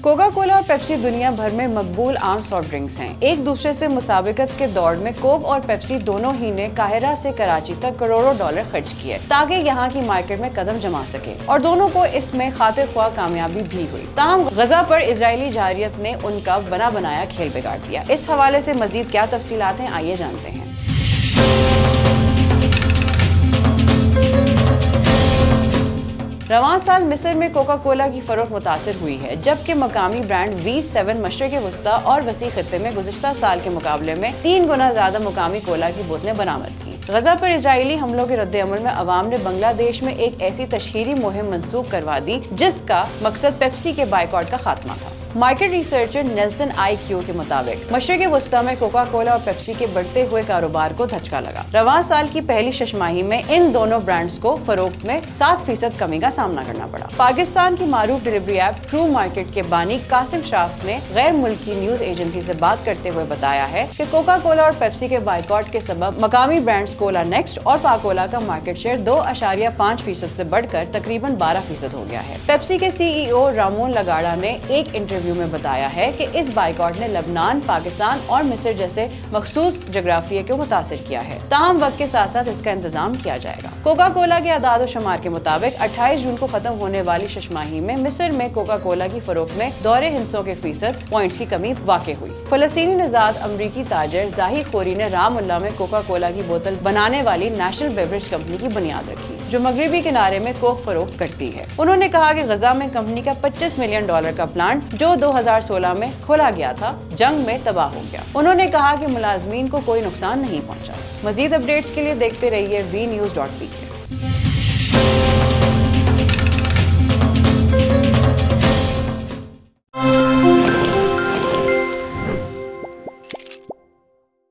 Coca Cola और Pepsi दुनिया भर में मकबूल आम सॉफ्ट ड्रिंक्स हैं। एक दूसरे से मुसाबिकत के दौड़ में कोक और पेप्सी दोनों ही ने काहिरा से कराची तक करोड़ों डॉलर खर्च किए ताकि यहाँ की मार्केट में कदम जमा सके, और दोनों को इसमें खातिर ख्वाह कामयाबी भी हुई। ताहम गजा पर इजरायली जारियत ने उनका बना बनाया खेल बिगाड़ दिया। इस हवाले से मजीद क्या तफसीलात हैं, आइए जानते हैं। रवां साल मिस्र में कोका कोला की फरोख्त मुतासिर हुई है, जबकि मकामी ब्रांड V7 मशरक़ वस्ता और वसी खित्ते में गुज़िश्ता साल के मुकाबले में 3 गुना ज्यादा मकामी कोला की बोतलें बरामद की। गजा पर इजरायली हमलों के रद्द-ए-अमल में अवाम ने बांग्लादेश में एक ऐसी तशहीरी मुहिम मंसूब करवा दी जिसका मकसद पेप्सी के बाइकॉट का खात्मा था। मार्केट रिसर्चर नेल्सन IQ के मुताबिक मशरक़ वस्ता में कोका कोला और पेप्सी के बढ़ते हुए कारोबार को धचका लगा। रवां साल की पहली छमाही में इन दोनों ब्रांड्स को फरोख्त में 7% कमी का सामना करना पड़ा। पाकिस्तान की मारूफ डिलीवरी ऐप ट्रू मार्केट के बानी कासिम शाफ ने गैर मुल्की न्यूज एजेंसी से बात करते हुए बताया है कि कोका कोला और पेप्सी के बाइकॉट के सबब मकामी ब्रांड्स कोला नेक्स्ट और पाकोला का मार्केट शेयर 2.5% से बढ़कर तकरीबन 12% हो गया है। पेप्सी के CEO रामोन लगाड़ा ने एक इंटरव्यू में बताया है कि इस बाइकॉट ने लबनान, पाकिस्तान और मिस्र जैसे मखसूस जगराफिये को मुतासिर किया है। ताहम वक्त के साथ साथ इसका इंतजाम किया जाएगा। कोका कोला के आदाद शुमार के मुताबिक 28 जून को खत्म होने वाली छमाही में मिस्र में कोका कोला की फरोख्त में दौरे हिंसों के फीसद पॉइंट्स की कमी वाक़ई हुई। फलस्तीनी निजात अमरीकी ताजर जाही खोरी ने रामउल्ला में कोका कोला की बोतल बनाने वाली नेशनल बेवरेज कंपनी की बुनियाद रखी, जो मगरबी किनारे में कोक फरोख्त करती है। उन्होंने कहा कि गजा में कंपनी का $25 मिलियन का प्लांट जो 2016 में खोला गया था, जंग में तबाह हो गया। उन्होंने कहा कि मुलाजमीन को कोई नुकसान नहीं पहुंचा। मजीद अपडेट्स के लिए देखते रहिए vnews.p।